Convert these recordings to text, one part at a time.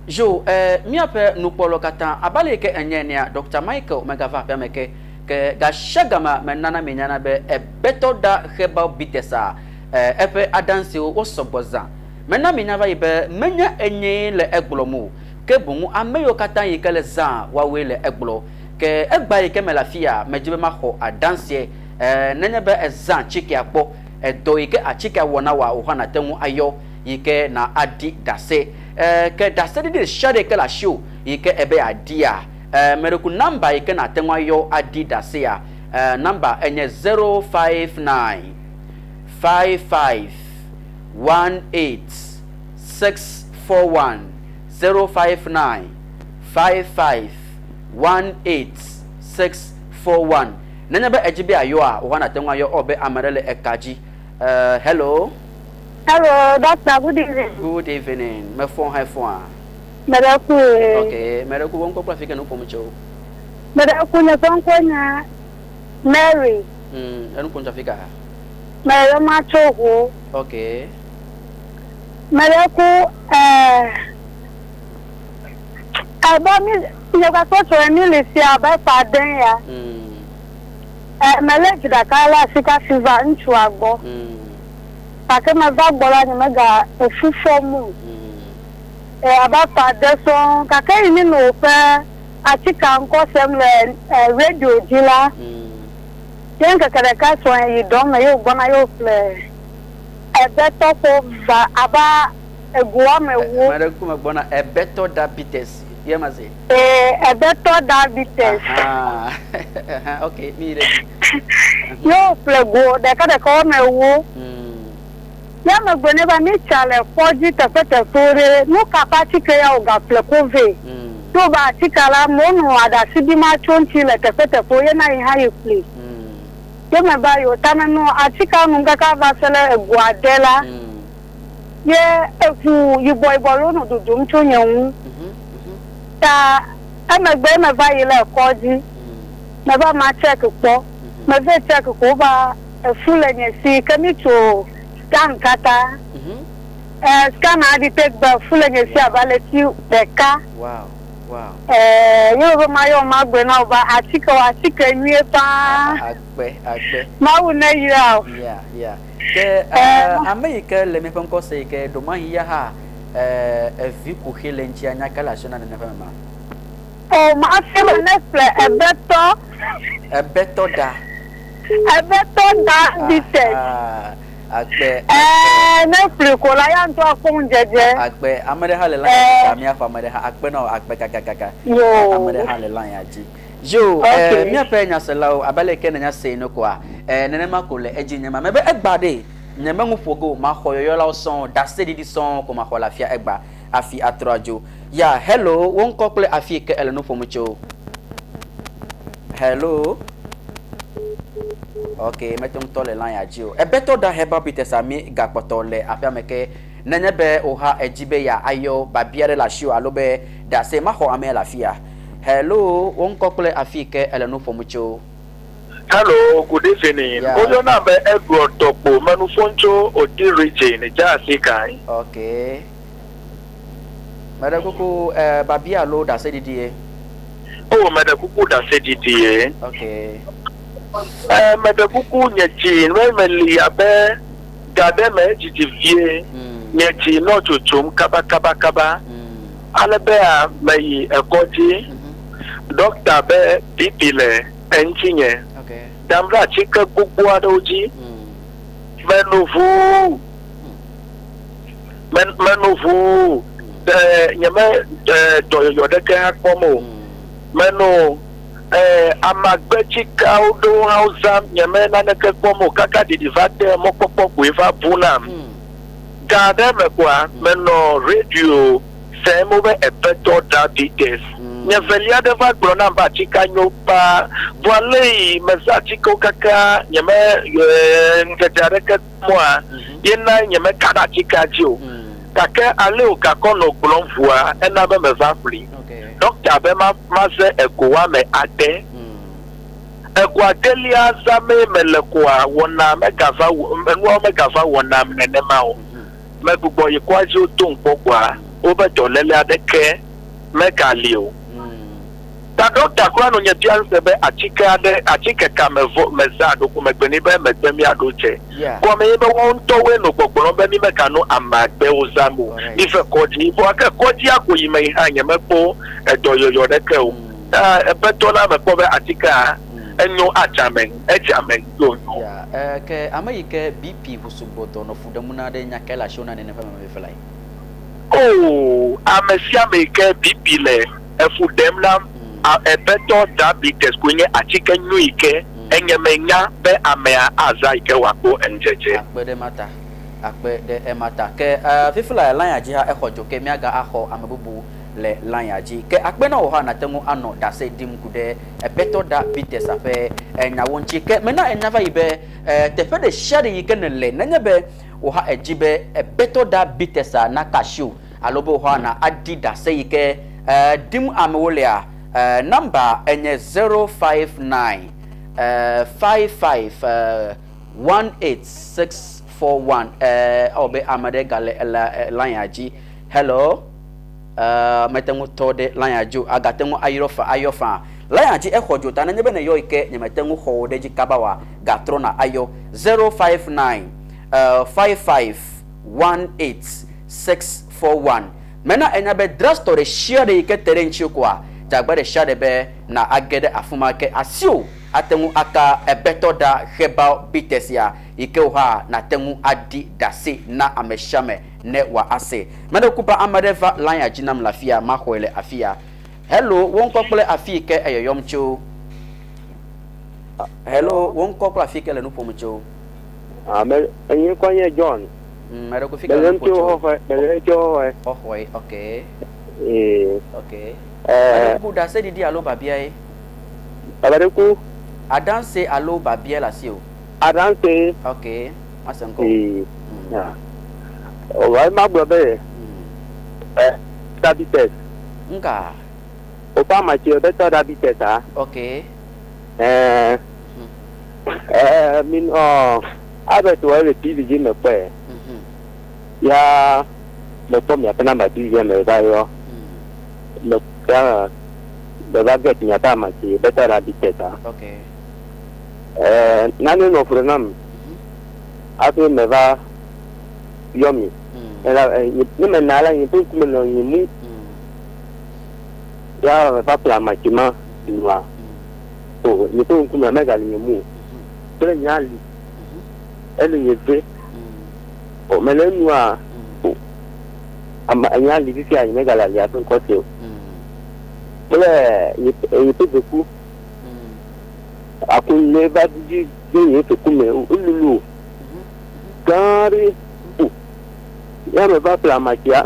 Jo, mi ape nupolo kata abale ke enyenia Dr. Michael Megava pemeke ke ga shagama menana menyana be beto da heba bitesa epe adansi o soboza mena menyava ibe menya enye le eglomu ke bungu ameyo kata yikele za wawe le eglo ke egba yike melafia mejibe maho adansi nenya be ezan chiki akpo do yike achike wona wa ohana temu ayo yike na adi dase ke dase di shade ke la show yike ebe adia mereku number yike na tenwa yo adi dase ya number enye 059 55 18 641 059 55 18 641 nanya be ejibe ayo a ohana tenwa yo obe amarele ekaji hello. Hello, Doctor. Good evening. Good evening. My phone high phone. Meraku. Okay, Meraku won't go African no pomucho. Meraku na konya Mary. Anu kunja fika. Mera macho. Okay. Meraku aba mi yoga so ni le si aba paden ya. Melek da kala sika fever nchu agbo. Parce que ma bagbola ni mega efufomu abapa deson kaka ni no pe atika nko sem le radio dila yen kaka ka so yi don na yo gbona yo fle beto ko va aba egua mewo mara ku ma gbona beto diabetes yemaze beto diabetes okay mi ready yo fle go de ka mewo ya me ba mi chale foji tepete fore no kapati ke ya oga plekove to ba tikala monu ada sibi ma chonchi le tepete fo ye na ha ye play ye me ba yo tana no atika nu ngaka ba sele eguadela ye efu yi boy bolo no dudu mchonyen ta amegbe me ba ye le koji me ba ma check po me ve check ko ba efu le nyesi kemito scan kata scan adi take ba full ngesi abaleti deka wow yo ma yo ma gbe na ba atika nwie pa agbe ma wu na yira yeah ke america le me penko se ke do ma hiya ha vi ku hele nchi anya kala shona na fa ma ma se na fle ebeto da details agbe na friko la ya nto afun jeje agbe amade hale la mi afa amade ha agbe na agbe kaka amade hale la ya ji jo mi afa nya selawo abale ke na nya sei no kwa nene makole eji nyama mebe egbade nyama ngufogo ma khoyoyo la son da se di son ko ma khola fia egba afi atrajo ya hello won kokle afi ke ele no fomucho hello. Okay, metum tole lan ya jio. Beto da heba pitesa mi gakpotole afia meke nenyebe oha ejibe ya ayo babiere la shio alobe da se maho ame la fia. Hello, won kokole afike ele no fomucho. Hello, good evening. Ojo na be Edward Topo manufoncho odi region ja sikai. Okay. Madakuku babia lo da se didie. Oh, madakuku da se didie. Okay. Madakuku nyechi normally abe gade me jitivie nyechi no chuchum kaba alabe a mai ekoji doctor be bipile entinye Okay. damra chika gugu adoji menuvu nyame yoyodeke akpomo menu amagbechi kaudo hausa nyame naneke kpomo kaka didivate mopopo kuiva bunam gade mekwa meno radio semo be ebeto diabetes nyevelia deva grona ba chika nyopa wale mesachiko kaka nyame ngejareke moa yena nyame kada chika jio kaka ale ukakono glonvua ena be mezafli doctor be ma se ekowa me ade ekwa delia zame melekwa wona megafa wona menema o megugbo yikwaji oto npokwa over to Lelia de Care, Megalio. The doctor Crown on your dear Sebe, a chica camevo, Mezado, Kumebenibe, Mezemia Duce. Come even won't to win no Boboni Mecano and Magbeozamu. If a coach, if a coach, you may hang a mepo, a doyo yodeco, a betola, a cover atica, and no achamen, ke America BP Husuboto no Fudamuna de Nakela Shona and never fly. Oh, I'm a Siamake BP le, a Fudemlam. A better diabetes kwenye achike nyuike enye menya be amea azaike wako enjeje akpe de emata ke fifula line aji ha ehojo ke miaga aho amebubu le line aji ke akpe na wo ha na temu ano da se dim kude a better diabetes ape enya wonchi ke mena enya va ibe tefe de share yike ne le nanya be wo ha ejibe a better diabetes na cashew alobo ho na adi da se yike dim amewolea number enye 059 55 18641 obe amade gale line aji hello metengu tode line aju agatengu ayofa line aji ehojo ta nanyebe ne yoike nyemetengu hode ji kabawa gatrona ayo 059 55 18641 mena enyabe drastore share ike terenchi kwa jagbere shadebe na agede afuma ke asio atemu aka ebetoda herbal bitters ya ikewa na temu adi dase na ameshame ne wa ase mena kupa amadeva line ajinam lafia mahoele afia hello won kokole afike eyoyomcho hello won kokole afike le nupomcho amel enye kwanye John mera kufika nupomcho ohoi okay okay ku da se didi alo babia e abareku adanse alo babia la si o adanse okay asanko ya o wa ma brobe diabetes nga o pa ma ti o better diabetes ah okay min abet wa le ti di me pe ya le to mi apena ma ti me ba yo le ya the baget nyata ma ti better diabetes ah okay nani no frenam ato me va yomi ni me nala ni tu kuma no ni mu ya va pla ma ti ma noa o ni tu kuma mega ni mu pre nyali ele yeve o mele noa ama nyali bi fi anyi mega la ya tu ko te ni pe ku akun ne ba di ni to kuma ululu gari ya me va pla ma kia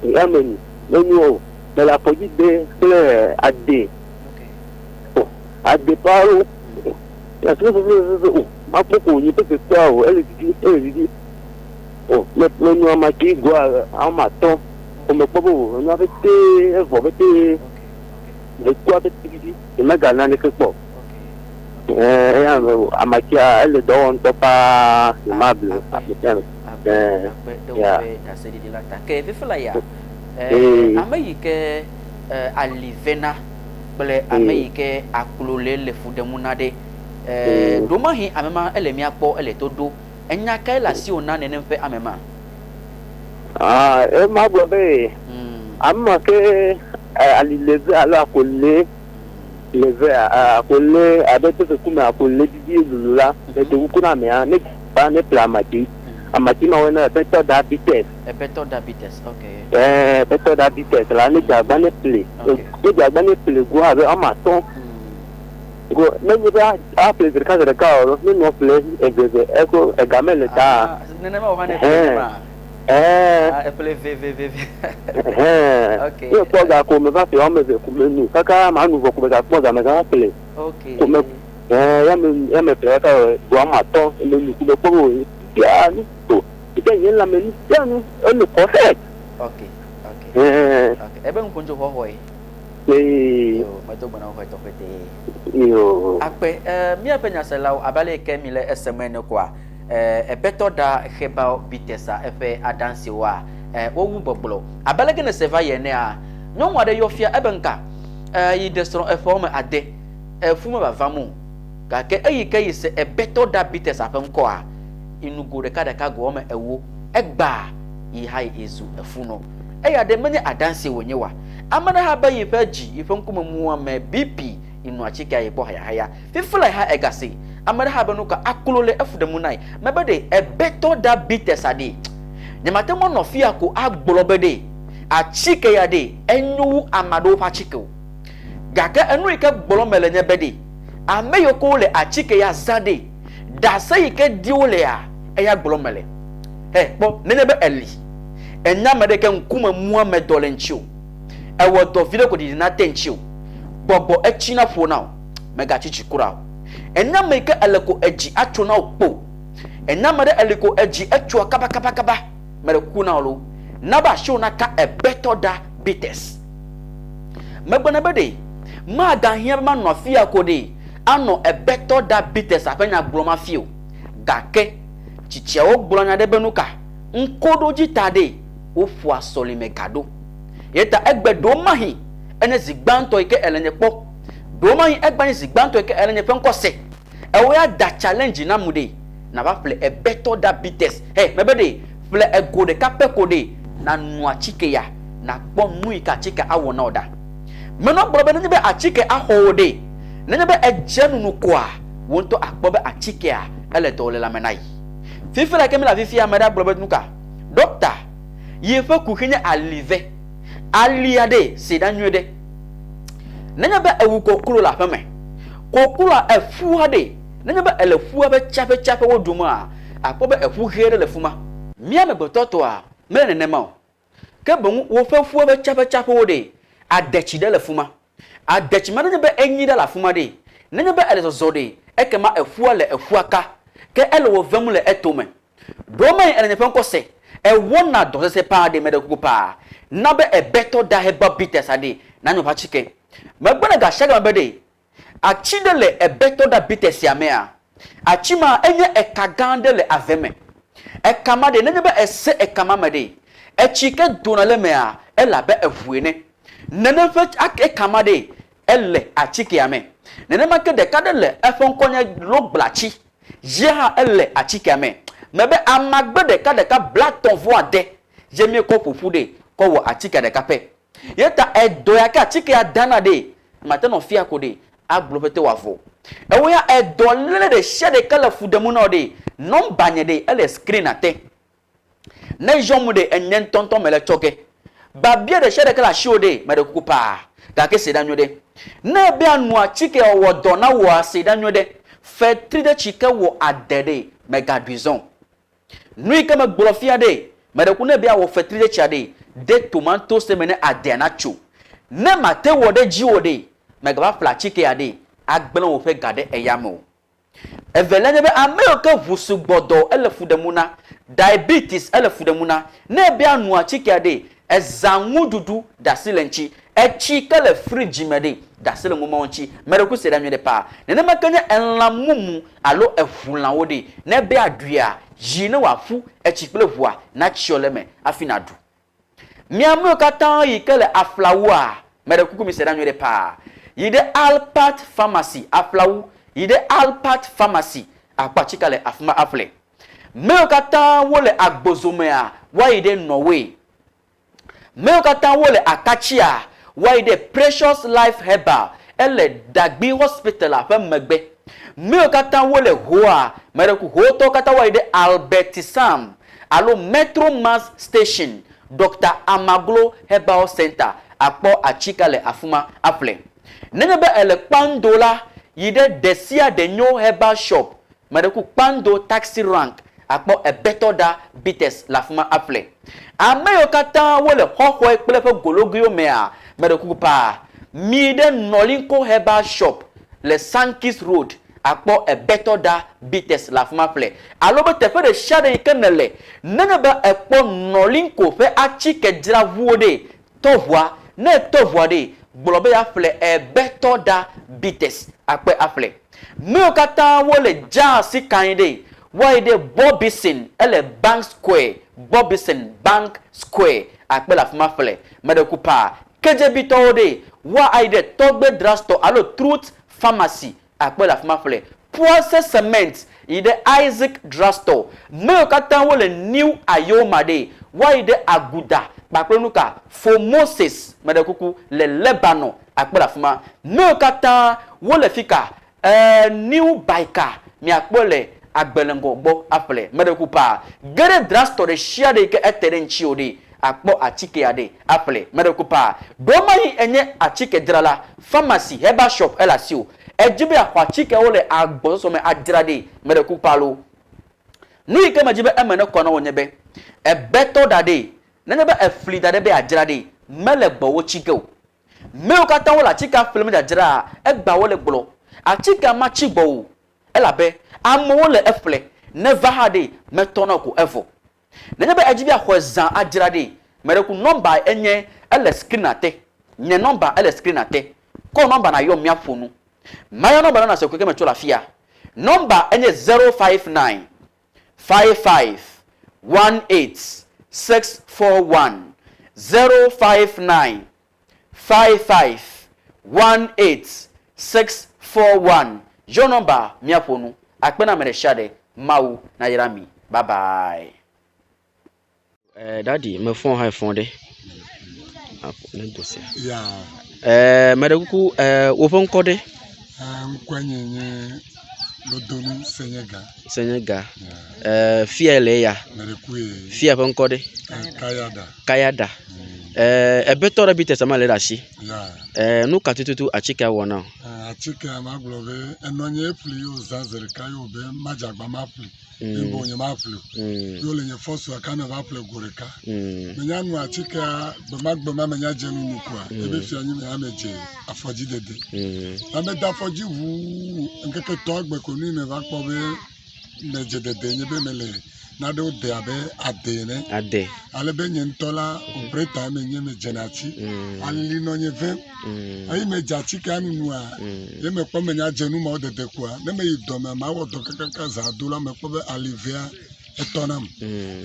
ya me no de la police de clair ade ade paro ya so ma poko ni pe kwa o ele di o me no ma ki gwa a ma to o me pobo no ave te e vo bete de kwa te di e ma gana ne ke po ya amakia ele do on to pa mable ya tasedi di lata ke vifla ya amayike alivena bele amayike akulole le fudemunade domahi amema elemi akpo ele todo enya kai la si ona ne mfe amema e ma gbo be amma ke alileze ala kolle leve akole abete kuma akole didi lulula de ukuna me ne ba ne plamati amati ma wona better diabetes okay better diabetes la ne jagba ne play ne jagba ne play go ave amaton go ne ni ba a play ka de ka o no play ego egamele ta ne ma o hane play okay yo poga ko me va fi o me ku menu kaka ma nu ko ga poga me ga play okay ko me ya me play ka do ma to le ni ku ko ya ni to ite yen la me ni ya ni o ni perfect okay okay ebe nkunjo ho ho yo ma to bana ho to pete yo akpe mi apenya selaw abale ke mi le SMN kwa better da herbal bitters efe adansi wa wo wu boblo abalege ne seva ye ne a nyon wade yofia ebenka yi destro efo me ade fuma bavamu ka ke yi se beto diabetes apem ko a inugo de ka go me ewo egba yi hai ezu efuno ade manye adanse wonyewa amana ha ba yi faji ifenkum mu ma bp inu achike ayi bo haya fifula ha egase amana ha ba no ka akulole efudemu nai mebede beto diabetes ade nyamate mo no fia ko agbolobede achike ya de enyu amado pa chike gaga enu ike gbolomele nye bede ameyoko le achike ya zade da sai ke diole a eya gbolomele bo nenebe eli enyamade ke nkuma mu amedole nchiu ewo do video ko di na tenchiu bobo echina fo now mega chichi kura enyame ke eleko eji atwo na okpo enyamade eliko eji atwo kaba mere kuna olu naba show na ka beto diabetes megbona bede ma ga hia ma no fia ko de ano beto diabetes apenya gloma fio gake chichia o gbolonya de benuka nkodo jitade ofu asoli megado yeta egbedo mahi ene zigbanto ike elenye po do mahi egbani zigbanto ike elenye penkose ewo ya da challenge na mude na ba fle beto diabetes mebede fle ego de kapeko de na nu achike ya na kpo nu ika chike awo na oda meno gbobe ne be achike ahode ne be ejenu nu kwa wonto akpobe achike a ele to le la menai fifila kemela fifia meda gbobe nuka doctor yefa kuhinya alive aliade sedanwede nenya be ewu kokuro la feme kokuro efu ade nenya be elefu abe chape woduma akpobe efu here le fuma mia me bototo a mele nema ke bon wo fafu abe chape wode adechi de le fuma adechi ma nenya be enyi de la fuma de nenya be ele zode ekema efu ale efu aka ke ele wo vemu le etome doma ele nyefa nkose wona do se pa de medical pa na be beto diabetes ade na nyopa chike magbona ga shaga bede achidele beto diabetes ya me a achima enye ekagande le aveme ekama de nenye be ese ekama mede echike donale me a ela be evuene nene fe ekama de ele achike ya me nene make de kadele efonkonye loblachi jeha ele achike ya me mebe amagbe de ka black ton vo ade jemi ko fufu de ko wo achike de kape yeta edo ya ka achike ya dana de mate no fia ko de aglobete wafo ewo ya edo lele de shede kala fudemu na de non banye de ele screen ate na jomu de enyen tonton mele choke ba bia de shede kala show de mede kukupa ka ke sedanyo de na bia nu achike wo do na wo sedanyo de fe 3 de chike wo adede mega duison nui kama glofia de medekune bia wo fetri de chade de tomato semene adenacho ne mate wo de jiwo de mega ba flachike ade agbelon wo fe gade eyamo evelenye be ameoke vusu gbodo elefudemuna diabetes elefudemuna ne bia nu achike ade ezanwu dudu dasilenchi echi kale fridge mede dasile mumonchi mereku sedamye de pa ne makanya enlamumu alo efulan wode ne be adua jine wafu echiplevoa na chioleme afinadu miamu kata yi kale aflawu a mereku mi sedamye de pa yide Alpat Pharmacy aflawu yide Alpat Pharmacy apachikale afuma afle me kata wole agbozome a wa yide Norway me kata wole akachia why the Precious Life Herbal ele dagbi hospital afa megbe me kata wole hoa mereku ho to kata why the Albertisam alo Metro Mass Station Dr. Amaglo Herbal Center apo achikale afuma afle nenebe ele pandola yide Desia de Nyo Herbal Shop mereku pando taxi rank apo beto diabetes lafuma afle ameyo kata wole hoho ekpelefe gologio mea mereku pa mide Nolinko Herbal Shop le Sankis Road akpo beto diabetes lafuma afle alobe tefe de shade ikenele nenebe ekpo Nolinko fe achike dira vuode tovwa ne tovwa de gbolobe afle beto diabetes akpe afle meyo kata wole ja si kande why de Bobison ele Bank Square Bobison Bank Square akpe la fuma fle mede kupa KJB tode wa aide togbe drugstore alo Truth Pharmacy akpe la fuma fle Poise Cement ide Isaac Drugstore me katan wo le New Ayoma de wa ide Aguda bakwenuka for Moses mede kuku le Lebanon akpe la fuma me katan wo le fika New Baika mi akpe le agbelengo gbo aple mede kupa gere drugstore shia de ke etere nchio de akpo atike ade aple mede kupa doma yi enye atike drala pharmacy herbal shop elasio ejibe akwa chike wole agbo so me adrade mede kupa lo nu ike majibe emene kono wonyebe e beto dade nenebe e fli dade be adrade mele gbo wo chike o me o kata wola chika film da dra e gba wole gbolo atike ma chigbo elabe amo le efle never hade metona ko evo nenebe ejibe akwa zan adrade mede ku number enye ele screen ate nye number ele screen ate ko number na yo mia fonu maya number na se ko ke me chola fia number enye 059 55 18 641 059 55 18 641 your number mia fonu akpena mere shade mau na yirami bye bye daddy me phone high phone de ne dossier yeah mere kuku wo phone code nkwanyenye lodonu senyega fiele ya mere kuye fia phone code kayada ebetora bitesa ma le dashi nu katututu achika wona achika ma glove enonye pli o zanzere kayo be majagba ma pli Imbo nye maflu, yole nye fosu akana vaple goreka. Menyanu achika bema menya jenu nukwa. Ebe fia nyime ameje afoji dede. Ame da afoji wu nkeke togbe koni me vakpobe meje dede nyebe mele. Nade o de abe adene. Ade. Alebe nye ntola obreta me nye me jenachi. Alili no nye ve. Ayi me jachika anu nua. Ye me kwa menya jenu ma o dede kwa. Ne me idome ma wo do kaka za dola me kwa be alivia etonam.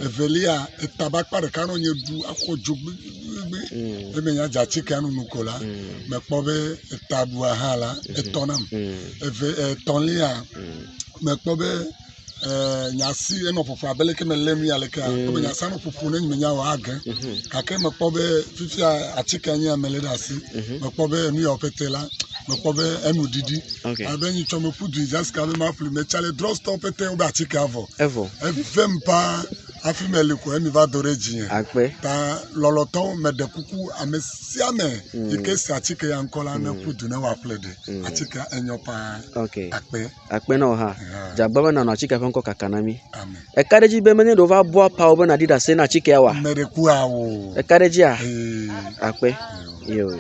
Evelia etabak pare kano nye du akojo gbe. Me nya jachika anu nukola. Me kwa be etabua hala etonam. Tonlia me kwa be nyasi eno fufu abeleke me lemi aleka ko nyasa no fufu na nyanya wa aga kake me kpobe fifi achika nya meleda si me kpobe enu ya opetela me kpobe enu didi abenyi chomo fudu just ka me maflu me chale drugstore pete o ba achika avo evempa afimele ko emi va doreji akpe ta loloton me de kuku amesiame ikesi achika ya nkola na fudu na wa plede achika enyopa akpe no ha jagbaba na achika ko kakanami amen e kareji be menye do va boa pa obo na dida se na chike wa mere ku awo e kareji a akpe yo